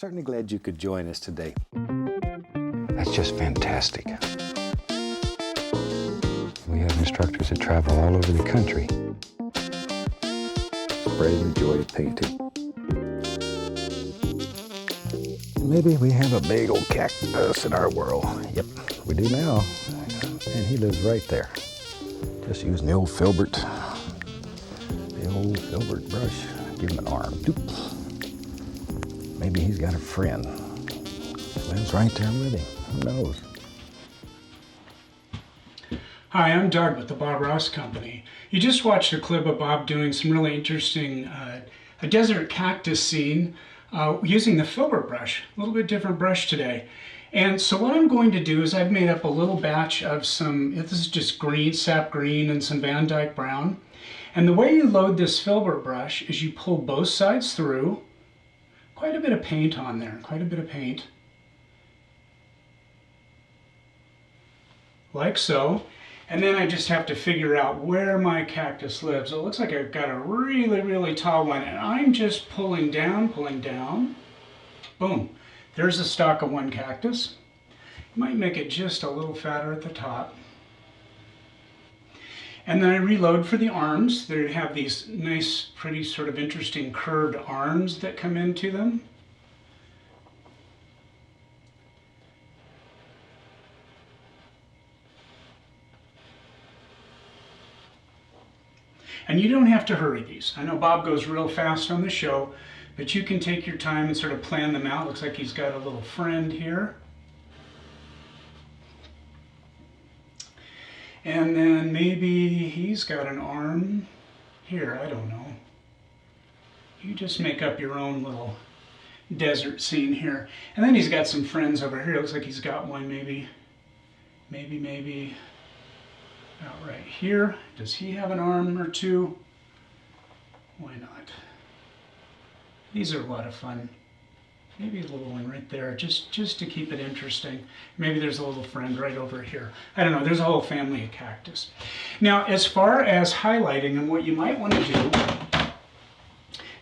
Certainly glad you could join us today. That's just fantastic. We have instructors that travel all over the country. Spreading the joy of painting. Maybe we have a big old cactus in our world. Yep, we do now. And he lives right there. Just using the old Filbert brush. Give him an arm. Doop. Maybe he's got a friend. Lives right there with him. Who knows? Hi, I'm Doug with the Bob Ross Company. You just watched a clip of Bob doing some really interesting a desert cactus scene using the Filbert brush. A little bit different brush today. And so what I'm going to do is I've made up a little batch of some, this is just green, sap green, and some Van Dyke brown. And the way you load this Filbert brush is you pull both sides through. Quite a bit of paint on there, quite a bit of paint. Like so. And then I just have to figure out where my cactus lives. It looks like I've got a really, really tall one, and I'm just pulling down. Boom. There's a stalk of one cactus. You might make it just a little fatter at the top. And then I reload for the arms. They have these nice, pretty sort of interesting curved arms that come into them. And you don't have to hurry these. I know Bob goes real fast on the show, but you can take your time and sort of plan them out. Looks like he's got a little friend here. And then maybe he's got an arm here, I don't know. You just make up your own little desert scene here. And then he's got some friends over here. Looks like he's got one maybe out right here. Does he have an arm or two? Why not? These are a lot of fun. Maybe a little one right there, just to keep it interesting. Maybe there's a little friend right over here. I don't know, there's a whole family of cactus. Now, as far as highlighting, and what you might want to do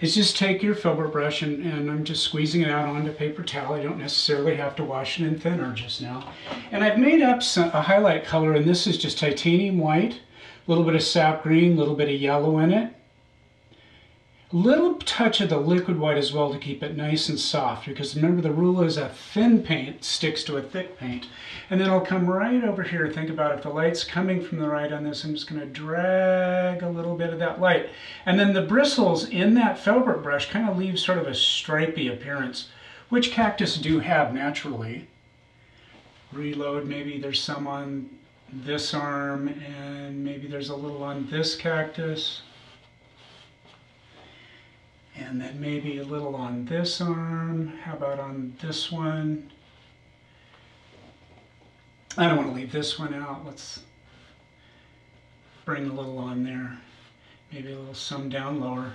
is just take your Filbert brush, and I'm just squeezing it out onto paper towel. I don't necessarily have to wash it in thinner just now. And I've made up a highlight color, and this is just titanium white, a little bit of sap green, a little bit of yellow in it. A little touch of the liquid white as well to keep it nice and soft, because remember the rule is a thin paint sticks to a thick paint. And then I'll come right over here. Think about if the light's coming from the right on this, I'm just going to drag a little bit of that light. And then the bristles in that Filbert brush kind of leave sort of a stripy appearance, which cactus do have naturally. Reload, maybe there's some on this arm, and maybe there's a little on this cactus. And then maybe a little on this arm. How about on this one? I don't want to leave this one out. Let's bring a little on there. Maybe a little some down lower.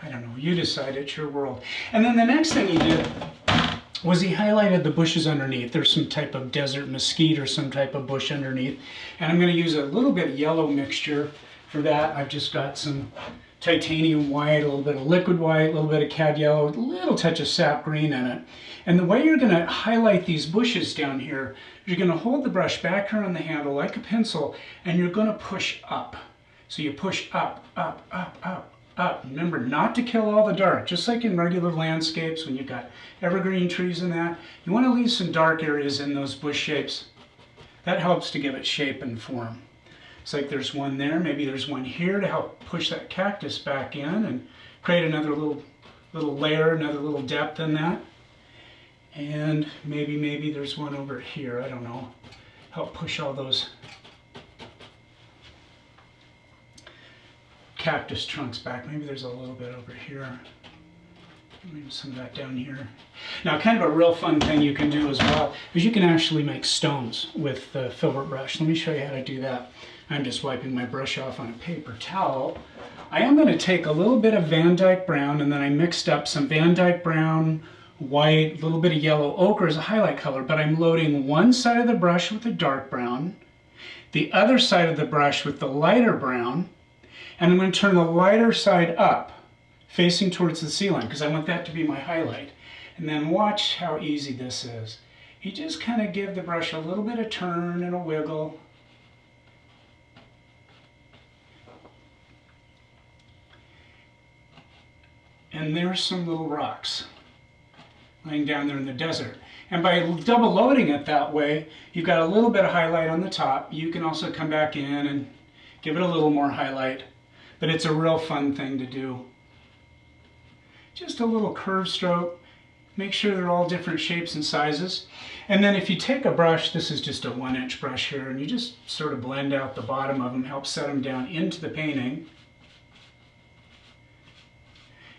I don't know. You decide. It's your world. And then the next thing he did was he highlighted the bushes underneath. There's some type of desert mesquite or some type of bush underneath. And I'm going to use a little bit of yellow mixture for that. I've just got some titanium white, a little bit of liquid white, a little bit of cad yellow, a little touch of sap green in it. And the way you're going to highlight these bushes down here, you're going to hold the brush back here on the handle like a pencil, and you're going to push up. So you push up, up, up, up, up. Remember not to kill all the dark, just like in regular landscapes when you've got evergreen trees and that. You want to leave some dark areas in those bush shapes. That helps to give it shape and form. It's like there's one there, maybe there's one here to help push that cactus back in and create another little layer, another little depth in that. And maybe there's one over here, I don't know. Help push all those cactus trunks back. Maybe there's a little bit over here. Maybe some of that down here. Now, kind of a real fun thing you can do as well is you can actually make stones with the Filbert brush. Let me show you how to do that. I'm just wiping my brush off on a paper towel. I am going to take a little bit of Van Dyke brown, and then I mixed up some Van Dyke brown, white, a little bit of yellow ochre as a highlight color, but I'm loading one side of the brush with the dark brown, the other side of the brush with the lighter brown, and I'm going to turn the lighter side up, facing towards the ceiling, because I want that to be my highlight. And then watch how easy this is. You just kind of give the brush a little bit of turn and a wiggle. And there's some little rocks laying down there in the desert. And by double loading it that way, you've got a little bit of highlight on the top. You can also come back in and give it a little more highlight. But it's a real fun thing to do. Just a little curve stroke. Make sure they're all different shapes and sizes. And then if you take a brush, this is just a 1-inch brush here, and you just sort of blend out the bottom of them, help set them down into the painting.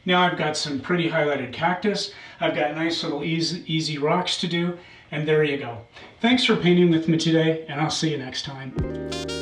Now I've got some pretty highlighted cactus. I've got nice little easy rocks to do, and there you go. Thanks for painting with me today, and I'll see you next time.